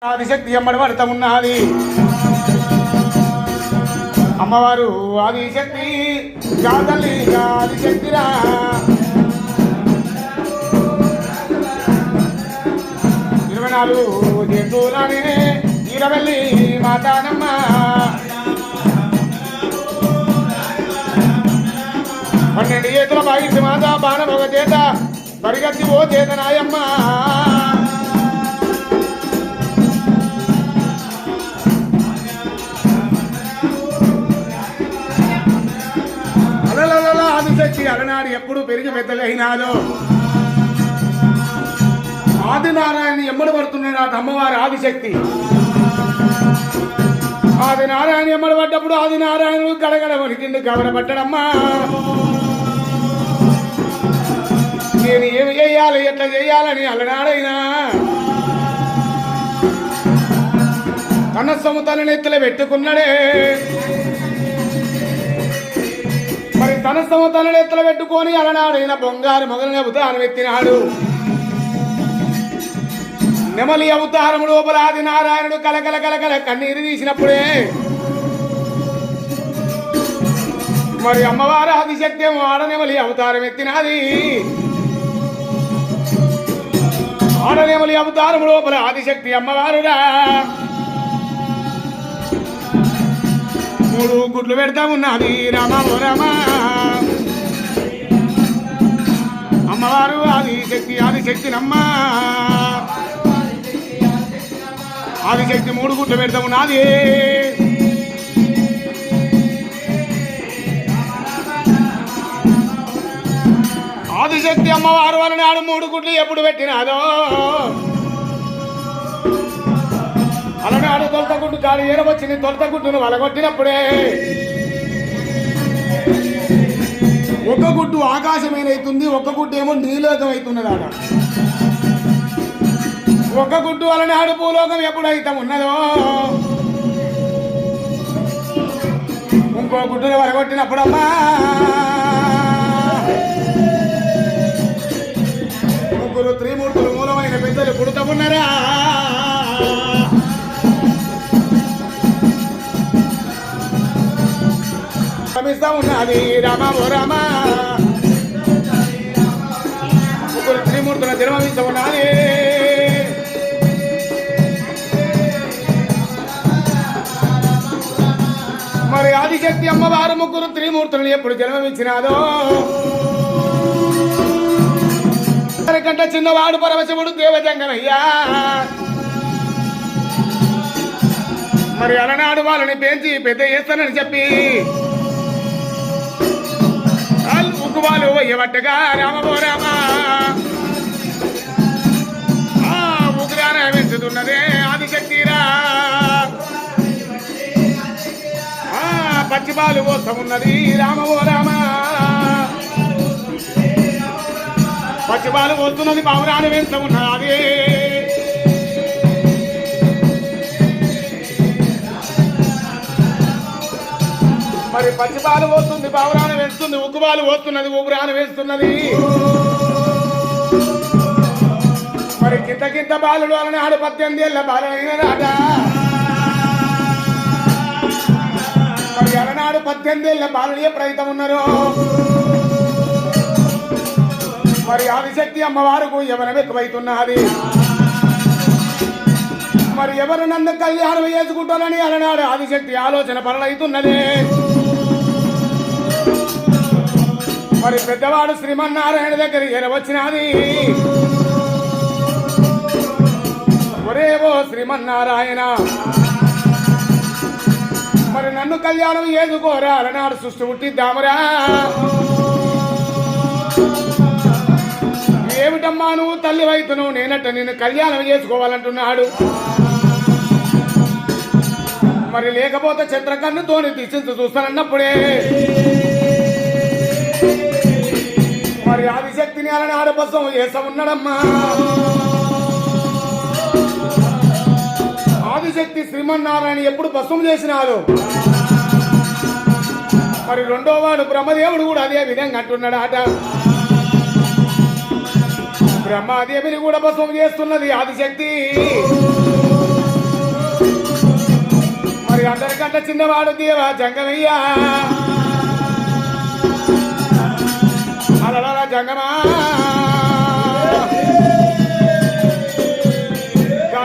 ఆదిశక్తి అమ్మడి పడతా ఉన్నది. అమ్మవారు ఆదిశక్తి కాదల్లి ఆదిశక్తిరా. ఇరవై నాలుగు జంతువులని ఈరవెల్లి మాతానమ్మ. పన్నెండు చేతుల బాయిసి మాత బాణం ఒక చేత పరిగెత్తి ఓ చేత నాయమ్మ. ఆదిశక్తి అలనాడు ఎప్పుడు పెరిగి పెద్దలైనాదో ఆదినారాయణని ఎమ్మడి పడుతున్నాడు ఆ అమ్మవారి ఆదిశక్తి. ఆదినారాయణ ఎమ్మడి పడ్డప్పుడు ఆదినారాయణుడు గడగడ వణికింది గవరపడ్డమ్మా. నేను ఏమి చెయ్యాలి ఎట్లా చెయ్యాలని అలనాడైనా కనస్సము తన నెత్తిలో పెట్టుకున్నాడే. మరి కనస్సము తన నెత్తిలో పెట్టుకొని అలనాడైన బొంగారు మొగలని అవతారం ఎత్తినాడు. నెమలి అవతారము లోపల ఆదినారాయణుడు కలకల కలకల కన్నీరు తీసినప్పుడే మరి అమ్మవారు ఆదిశక్తి ఆడనెమలి అవతారం ఎత్తినది. ఆడనెమలి అవతారము లోపల ఆదిశక్తి అమ్మవారురా. 3 గుడ్లు పెడతా ఉన్నది రామ రామ. అమ్మవారు ఆదిశక్తి ఆదిశక్తినమ్మ. ఆదిశక్తి 3 గుడ్లు పెడతా ఉన్నది. ఆదిశక్తి అమ్మవారు వలన నాడు 3 గుడ్లు ఎప్పుడు పెట్టినాదో అలనాడు తొలత గుడ్డు కాడు ఏరవచ్చింది. తొలత గుడ్డును వలగొట్టినప్పుడే ఒక గుడ్డు ఆకాశమేనైతుంది, ఒక గుడ్డు ఏమో నీలోకం అవుతున్నదాడ. ఒక గుడ్డు అలనాడు భూలోకం ఎప్పుడైతే ఉన్నదో ఇంకో గుడ్డును వలగొట్టినప్పుడమ్మా ముగ్గురు త్రిమూర్తులు మూలమైన పెద్దలు పుడుతూ ఉన్నారా. ఉన్నది రామ రామ. ముగ్గురు త్రిమూర్తుల జన్మమిస్తా ఉన్నది. మరి ఆదిశక్తి అమ్మవారు ముగ్గురు త్రిమూర్తులను ఎప్పుడు జన్మమిచ్చినాదో కంట చిన్నవాడు పరమశివుడు దేవజంగమయ్యా. మరి అలనాడు వాళ్ళని పెంచి పెద్ద చేస్తానని చెప్పి ఉక్కువాలు ఇవ్వట్టుగా రామో రామ. ఉగ్రాన పెంచుతున్నదే ఆదిశక్తిరా. పచ్చిపాలు పోస్తమున్నది రామో రామ. పచ్చిపాలు పోస్తున్నది పావురాలు పెంచుతున్నది. మరి పచ్చిపాలు పోస్తుంది పావురాను వేస్తుంది, ఉగ్గుపాలు పోస్తున్నది ఊపిరాను వేస్తున్నది. మరి కింత బాలుడు అలనాడు 18 ఏళ్ళ బాలైన రాట. మరి అలనాడు 18 ఏళ్ళ బాలుడు ఎప్పుడైతే ఉన్నారో మరి ఆదిశక్తి అమ్మవారికి యవనం ఎక్కువైతున్నది. మరి ఎవరు నన్ను కళ్యాణం చేసుకుంటారని అలనాడు ఆదిశక్తి ఆలోచన పనులైతున్నదే. మరి పెద్దవాడు శ్రీమన్నారాయణ దగ్గర ఏరవచ్చినది. ఒరేవో శ్రీమన్నారాయణ మరి నన్ను కళ్యాణం చేసుకోరా అలనాడు సృష్టి పుట్టిద్దామరా. ఏమిటమ్మా నువ్వు తల్లి వైతును నేనట్ట నిన్ను కళ్యాణం చేసుకోవాలంటున్నాడు. మరి లేకపోతే చిత్రకన్నుతోని తీసించు చూస్తానన్నప్పుడే మరి ఆదిశక్తిని అలనాడు బసం చేస్తా ఉన్నాడమ్మా. ఆదిశక్తి శ్రీమన్నారాయణ ఎప్పుడు బసం చేసినాడు. మరి రెండో వాడు బ్రహ్మదేవుడు కూడా అదే విధంగా అంటున్నాడట. బ్రహ్మాదేవిని కూడా భస్మం చేస్తున్నది ఆదిశక్తి. అందరికంటే చిన్నవాడు దేవ జంగమయ్య అలల జంగమా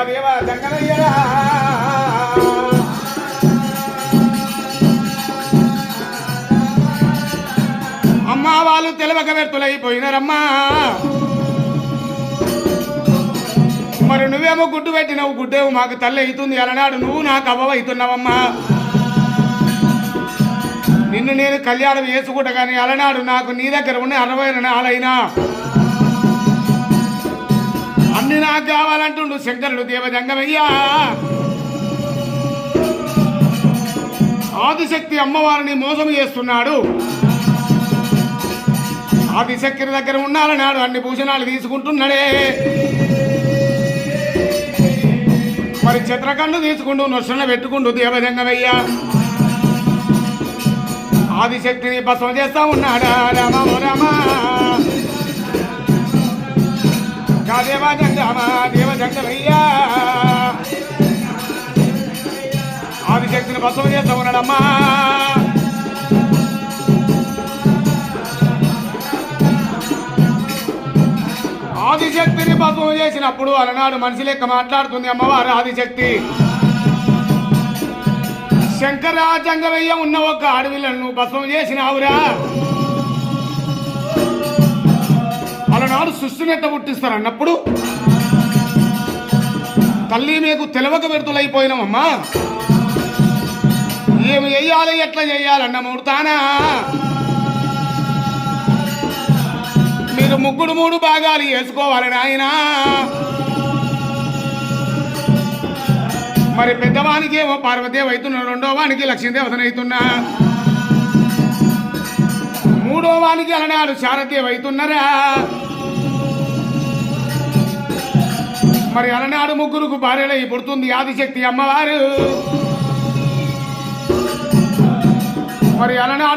దేవ జంగమయ్యరా అమ్మా వాళ్ళు తెలవక వ్యర్థులైపోయినారమ్మా మరి నువ్వేమో గుడ్డు పెట్టినవు గుడ్డేవు మాకు తల్లి అవుతుంది అలనాడు నువ్వు నాకు అవ్వ అవుతున్నావమ్మా నిన్ను నేను కళ్యాణం చేసుకుంటా కానీ అలనాడు నాకు నీ దగ్గర ఉన్న 60 నాలైనా అన్ని నాకు కావాలంటుండు శంకరుడు దేవజంగమయ్యా ఆదిశక్తి అమ్మవారిని మోసం చేస్తున్నాడు ఆదిశక్తి దగ్గర ఉన్నాలన్నాడు అన్ని భూషణాలు తీసుకుంటున్నాడే మరి చిత్రకండు తీసుకుంటూ నొసన పెట్టుకుంటూ దేవజంగమయ్యా ఆదిశక్తిని భస్మం చేస్తా ఉన్నాడా రామ రామ దేవజంగమా దేవజంగమయ్యా ఆదిశక్తిని భస్మం చేస్తా ఉన్నాడమ్మా ఆదిశక్తిని భస్మం చేసినప్పుడు అలనాడు మనిషి లెక్క మాట్లాడుతుంది అమ్మవారు ఆదిశక్తి శంకర జంగమయ్య ఉన్న ఒక అడవిలను భస్మం చేసినావురా అలనాడు సృష్టిని ఎట్ట పుట్టిస్తారు అన్నప్పుడు తల్లి మీకు తెలవక వ్యర్థులైపోయినామమ్మా ఏమి చెయ్యాలి ఎట్లా చెయ్యాలన్న ముడతానా మీరు ముగ్గురు 3 భాగాలు వేసుకోవాలని ఆయన మరి పెద్దవానికి ఏమో పార్వతీదేవి అవుతున్నా 2వ వానికి లక్ష్మీదేవతను అవుతున్నా 3వ వానికి అలనాడు శారదేవి అవుతున్నారా మరి అలనాడు ముగ్గురుకు భార్యలై పుడుతుంది ఆదిశక్తి అమ్మవారు మరి అలనాడు